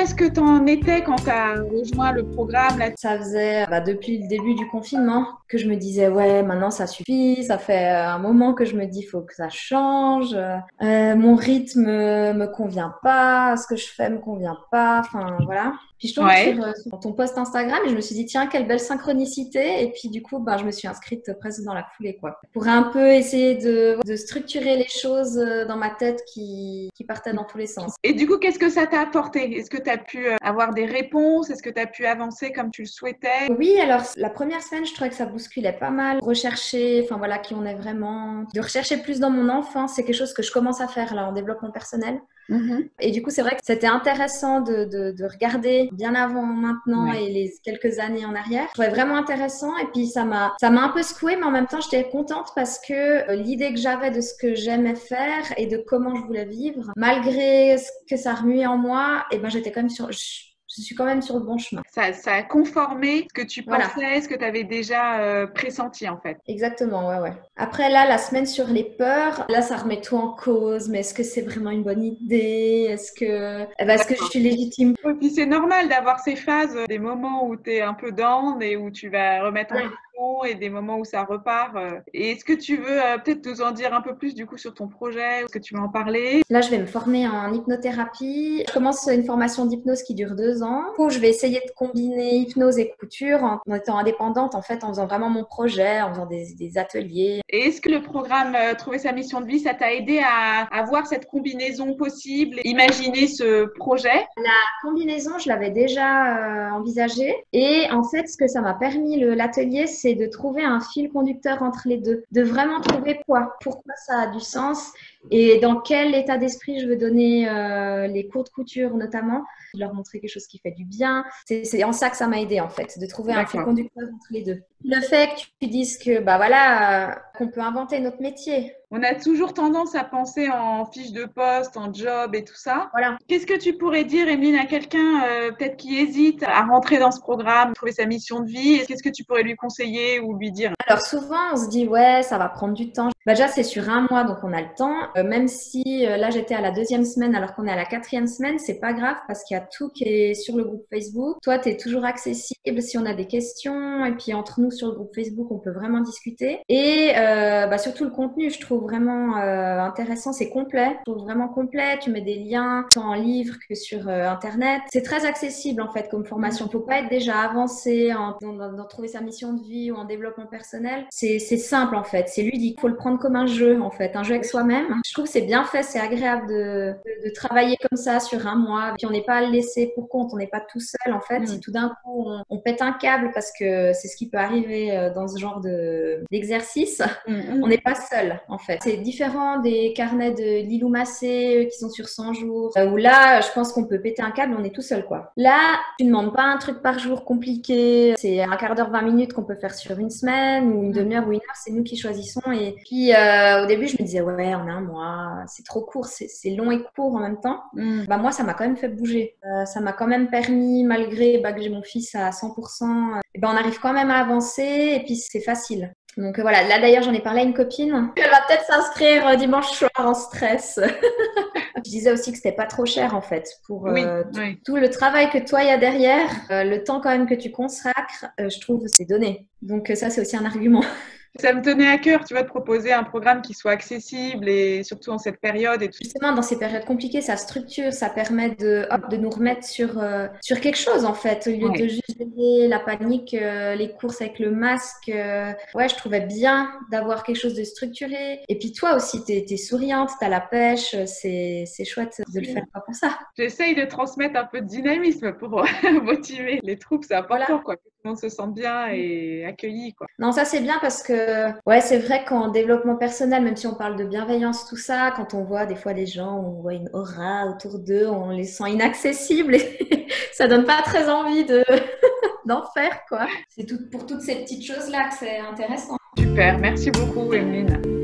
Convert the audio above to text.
est-ce que tu en étais quand tu as rejoint le programme là? Ça faisait depuis le début du confinement que je me disais ouais, maintenant ça suffit, ça fait un moment que je me dis faut que ça change, mon rythme me convient pas, ce que je fais me convient pas, enfin voilà. Puis je tombe Ouais. sur ton post Instagram et je me suis dit tiens, quelle belle synchronicité, et puis du coup je me suis inscrite presque dans la foulée quoi, pour un peu essayer de structurer les choses dans ma tête qui partaient dans tous les sens. Et du coup, qu'est-ce que ça t'a apporté? Est-ce que tu as pu avoir des réponses? Est-ce que tu as pu avancer comme tu le souhaitais? Oui, alors la première semaine, je trouvais que ça bousculait pas mal. Rechercher, enfin voilà, qui on est vraiment. De rechercher plus dans mon enfance, c'est quelque chose que je commence à faire là en développement personnel. Et du coup, c'est vrai que c'était intéressant de regarder bien avant maintenant Ouais. et les quelques années en arrière. Je trouvais vraiment intéressant et puis ça m'a un peu secouée, mais en même temps, j'étais contente parce que l'idée que j'avais de ce que j'aimais faire et de comment je voulais vivre, malgré ce que ça remuait en moi, et ben j'étais quand même je suis quand même sur le bon chemin. Ça a conformé ce que tu Voilà. pensais, ce que tu avais déjà pressenti en fait. Exactement, ouais, ouais. Après, là, la semaine sur les peurs, là, ça remet tout en cause. Mais est-ce que c'est vraiment une bonne idée? Est-ce que je suis légitime? Et puis c'est normal d'avoir ces phases, des moments où tu es un peu down et où tu vas remettre en Voilà. question et des moments où ça repart. Et est-ce que tu veux peut-être nous en dire un peu plus du coup sur ton projet? Est-ce que tu veux en parler? Là, je vais me former en hypnothérapie. Je commence une formation d'hypnose qui dure 2 ans. Du coup, je vais essayer de combiner hypnose et couture en étant indépendante, en fait, en faisant vraiment mon projet, en faisant des ateliers. Et est-ce que le programme Trouver sa mission de vie, ça t'a aidé à avoir cette combinaison possible, imaginer ce projet? La combinaison, je l'avais déjà envisagée. Et en fait, ce que ça m'a permis, l'atelier, c'est de trouver un fil conducteur entre les deux. De vraiment trouver pourquoi ça a du sens et dans quel état d'esprit je veux donner les cours de couture notamment. De leur montrer quelque chose qui fait du bien. C'est en ça que ça m'a aidé en fait, de trouver un fil D'accord. conducteur entre les deux. Le fait que tu dises que, voilà, qu'on peut inventer notre métier. On a toujours tendance à penser en fiche de poste, en job et tout ça. Voilà. Qu'est-ce que tu pourrais dire, Emeline, à quelqu'un peut-être qui hésite à rentrer dans ce programme, trouver sa mission de vie? Qu'est-ce que tu pourrais lui conseiller ou lui dire? Alors souvent, on se dit, ouais, ça va prendre du temps. Déjà, c'est sur un mois, donc on a le temps. Même si là, j'étais à la 2e semaine, alors qu'on est à la 4e semaine, c'est pas grave parce qu'il y a tout qui est sur le groupe Facebook. Toi, tu es toujours accessible si on a des questions. Et puis, entre nous, sur le groupe Facebook, on peut vraiment discuter. Et surtout, le contenu, je trouve vraiment intéressant. C'est complet. Je trouve vraiment complet. Tu mets des liens, tant en livre que sur Internet. C'est très accessible, en fait, comme formation. Faut pas être déjà avancé dans trouver sa mission de vie ou en développement personnel. C'est simple, en fait. C'est ludique. Faut le prendre comme un jeu, en fait. Un jeu avec soi-même. Je trouve que c'est bien fait. C'est agréable de travailler comme ça sur un mois. Puis on n'est pas laissé pour compte. On n'est pas tout seul, en fait. Si tout d'un coup, on pète un câble, parce que c'est ce qui peut arriver dans ce genre d'exercice, on n'est pas seul, en fait. C'est différent des carnets de Lilou Massé qui sont sur 100 jours, où là, je pense qu'on peut péter un câble, on est tout seul, quoi. Là, tu ne demandes pas un truc par jour compliqué. C'est un quart d'heure, 20 minutes qu'on peut faire sur une semaine, ou une demi-heure ou une heure, c'est nous qui choisissons. Et puis, au début, je me disais, ouais, en un mois, c'est trop court, c'est long et court en même temps. Moi, ça m'a quand même fait bouger. Ça m'a quand même permis, malgré que j'ai mon fils à 100%, on arrive quand même à avancer, et puis c'est facile. Donc voilà, là d'ailleurs j'en ai parlé à une copine. Elle va peut-être s'inscrire dimanche soir en stress. Je disais aussi que c'était pas trop cher en fait pour Oui. tout le travail que toi il y a derrière, le temps quand même que tu consacres, je trouve que c'est donné. Donc ça c'est aussi un argument. Ça me tenait à cœur, tu vois, de proposer un programme qui soit accessible et surtout en cette période et tout. Justement, dans ces périodes compliquées, ça structure, ça permet de nous remettre sur quelque chose, en fait, au lieu de juste gérer la panique, les courses avec le masque. Ouais, je trouvais bien d'avoir quelque chose de structuré. Et puis toi aussi, t'es souriante, t'as la pêche, c'est chouette de le faire pour ça. J'essaye de transmettre un peu de dynamisme pour motiver les troupes, c'est important, quoi, que tout le monde se sente bien et accueilli, quoi. Non, ça c'est bien parce que, ouais, c'est vrai qu'en développement personnel, même si on parle de bienveillance, tout ça, quand on voit des fois des gens, on voit une aura autour d'eux, on les sent inaccessibles et ça donne pas très envie d'en faire, quoi. C'est pour toutes ces petites choses-là que c'est intéressant. Super, merci beaucoup, Emeline.